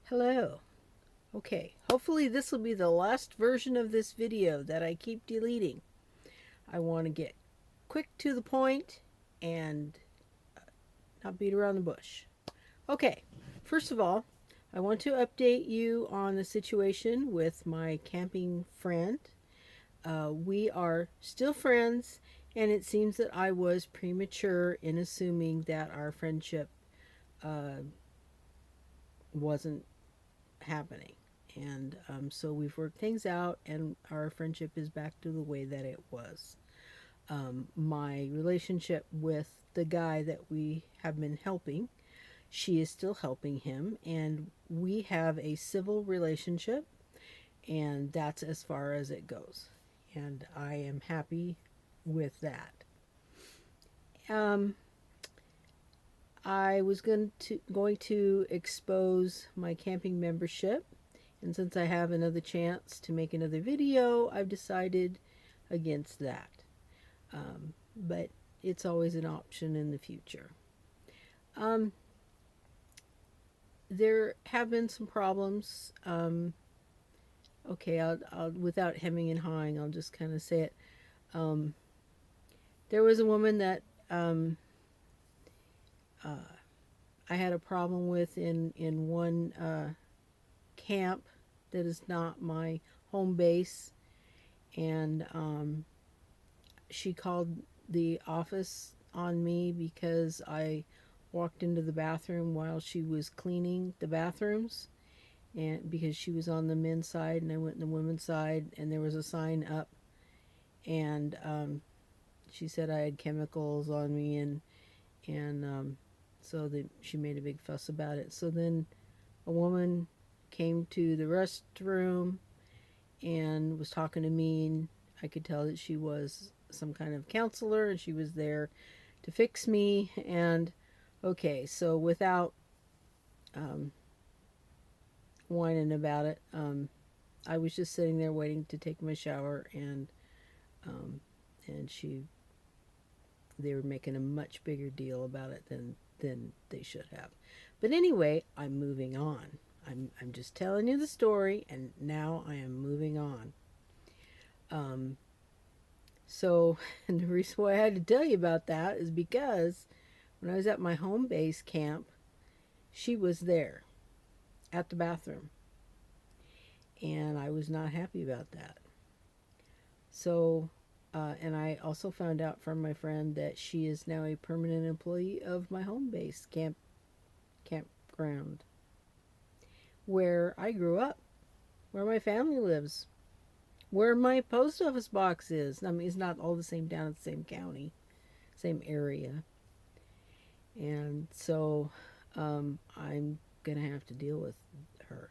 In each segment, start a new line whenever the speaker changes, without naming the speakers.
Hello. Okay, hopefully this will be the last version of this video that I keep deleting. I want to get quick to the point and not beat around the bush. Okay, first of all, I want to update you on the situation with my camping friend. We are still friends, and it seems that I was premature in assuming that our friendship uh, wasn't happening. And so we've worked things out, and our friendship is back to the way that it was. My relationship with the guy that we have been helping, she is still helping him, and we have a civil relationship, and that's as far as it goes. And I am happy with that. Um, I was going to expose my camping membership, and since I have another chance to make another video, I've decided against that. But it's always an option in the future. Um, there have been some problems. Okay, I'll without hemming and hawing, I'll just kind of say it. Um, there was a woman that uh, I had a problem with in one camp that is not my home base, and she called the office on me because I walked into the bathroom while she was cleaning the bathrooms, and because she was on the men's side and I went on the women's side, and there was a sign up, and she said I had chemicals on me, and so she made a big fuss about it. So then a woman came to the restroom and was talking to me, and I could tell that she was some kind of counselor and she was there to fix me. And okay, so without um, whining about it, I was just sitting there waiting to take my shower, um, and they were making a much bigger deal about it than they should have. But anyway, I'm moving on. I'm just telling you the story, and now I am moving on. Um, so, and the reason why I had to tell you about that is because when I was at my home base camp, she was there at the bathroom, and I was not happy about that. So, and I also found out from my friend that she is now a permanent employee of my home base campground where I grew up, where my family lives, where my post office box is. I mean, it's not all the same down in the same county, same area. And so I'm going to have to deal with her.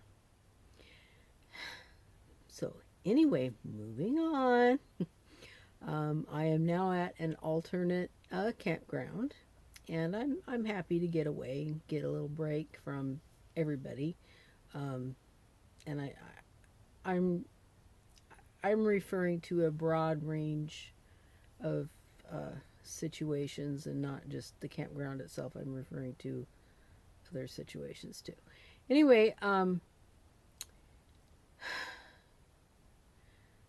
So, anyway, moving on. I am now at an alternate campground, and I'm happy to get away and get a little break from everybody. Um, and I'm I'm referring to a broad range of situations and not just the campground itself. I'm referring to other situations too. Anyway,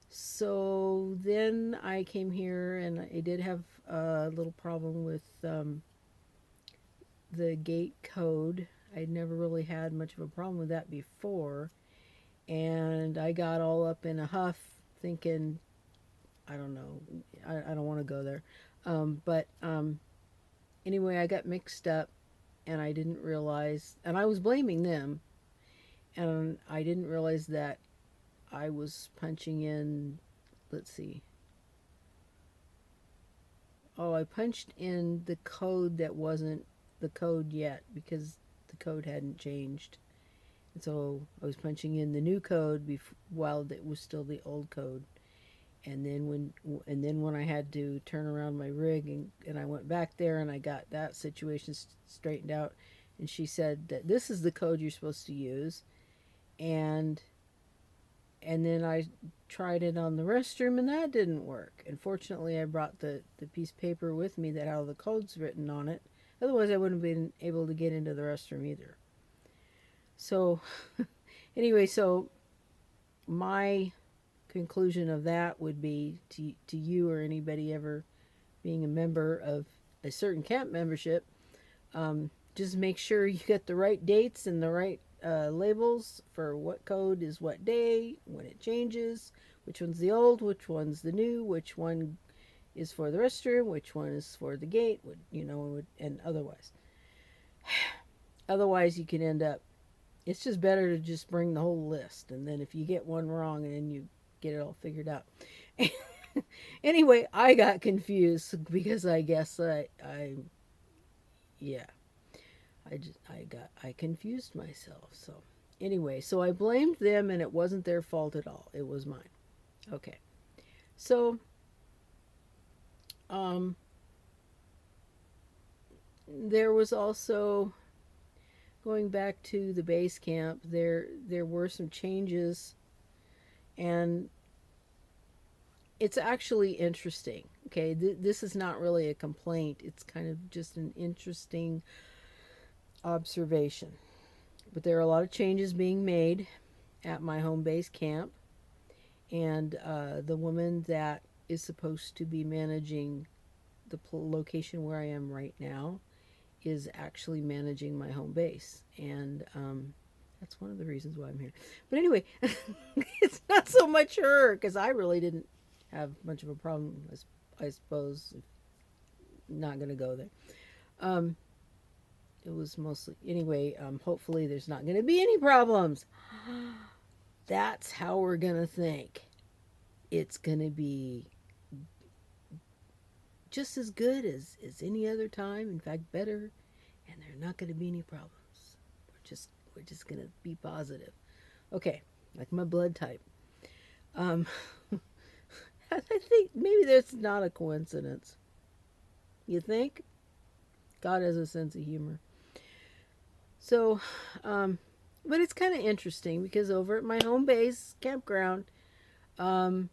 so then I came here and I did have a little problem with the gate code. I'd never really had much of a problem with that before. And I got all up in a huff thinking, I don't know, I don't want to go there. But anyway, I got mixed up and I didn't realize, and I was blaming them, and I didn't realize that I was punching in, let's see, oh, I punched in the code that wasn't the code yet because the code hadn't changed. And so I was punching in the new code while it was still the old code. And then when I had to turn around my rig, and I went back there and I got that situation straightened out, and she said that this is the code you're supposed to use, and and then I tried it on the restroom and that didn't work. And fortunately I brought the piece of paper with me that had all the codes written on it. Otherwise I wouldn't have been able to get into the restroom either. So, anyway, so my conclusion of that would be to you or anybody ever being a member of a certain camp membership, just make sure you get the right dates and the right labels for what code is what day, when it changes, which one's the old, which one's the new, which one is for the restroom, which one is for the gate, and otherwise. Otherwise, you can end up. It's just better to just bring the whole list, and then if you get one wrong, and then you get it all figured out. Anyway, I got confused because I guess yeah, I confused myself. So anyway, so I blamed them, and it wasn't their fault at all. It was mine. Okay, so um, there was also going back to the base camp. There were some changes, and it's actually interesting. Okay, this is not really a complaint. It's kind of just an interesting observation. But there are a lot of changes being made at my home base camp, and the woman that is supposed to be managing the location where I am right now is actually managing my home base, and that's one of the reasons why I'm here. But anyway, it's not so much her because I really didn't have much of a problem. I suppose not going to go there. Um, it was mostly anyway. Hopefully, there's not going to be any problems. That's how we're going to think. It's going to be just as good as any other time. In fact, better, and there are not going to be any problems. We're just going to be positive. Okay, like my blood type. Um, I think maybe that's not a coincidence. You think? God has a sense of humor. So, but it's kind of interesting because over at my home base campground, um,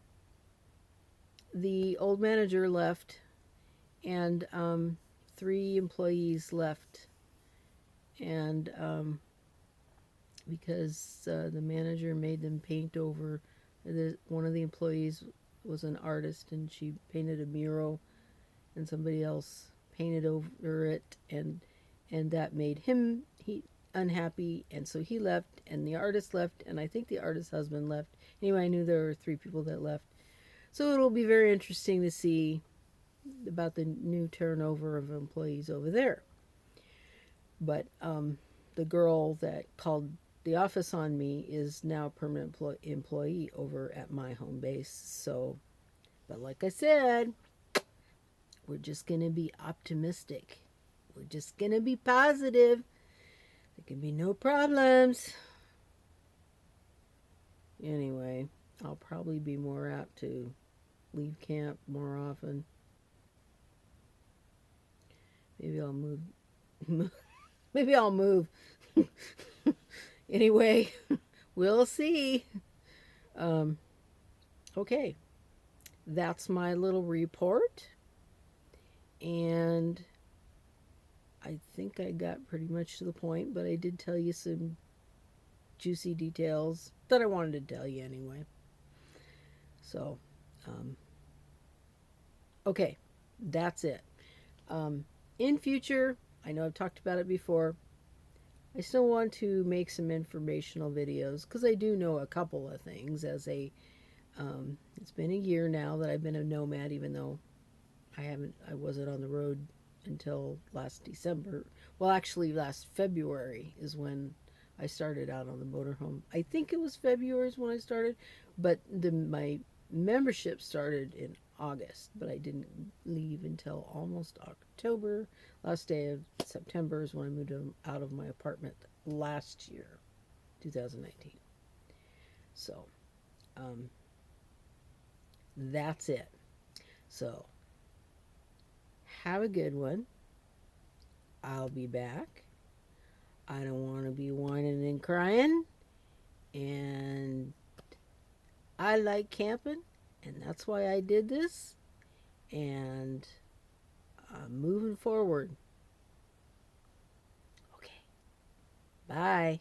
the old manager left, and three employees left, and because the manager made them paint over. One of the employees was an artist, and she painted a mural, and somebody else painted over it, and that made him unhappy, and so he left, and the artist left, and I think the artist's husband left. Anyway, I knew there were three people that left, so it'll be very interesting to see about the new turnover of employees over there. But the girl that called the office on me is now a permanent employee over at my home base. So, but like I said, we're just going to be optimistic. We're just going to be positive. There can be no problems. Anyway, I'll probably be more apt to leave camp more often. Maybe I'll move. Maybe I'll move. Anyway, we'll see. Um, okay, that's my little report. And I think I got pretty much to the point, but I did tell you some juicy details that I wanted to tell you anyway. So, um, okay, that's it. In future, I know I've talked about it before. I still want to make some informational videos because I do know a couple of things. It's been a year now that I've been a nomad, even though I wasn't on the road until last December. Well, actually, last February is when I started out on the motorhome. I think it was February is when I started, but my membership started in August, but I didn't leave until almost October. Last day of September is when I moved out of my apartment last year, 2019. So, um, that's it. So, have a good one. I'll be back. I don't want to be whining and crying. And I like camping, and that's why I did this. And I'm moving forward. Okay. Bye.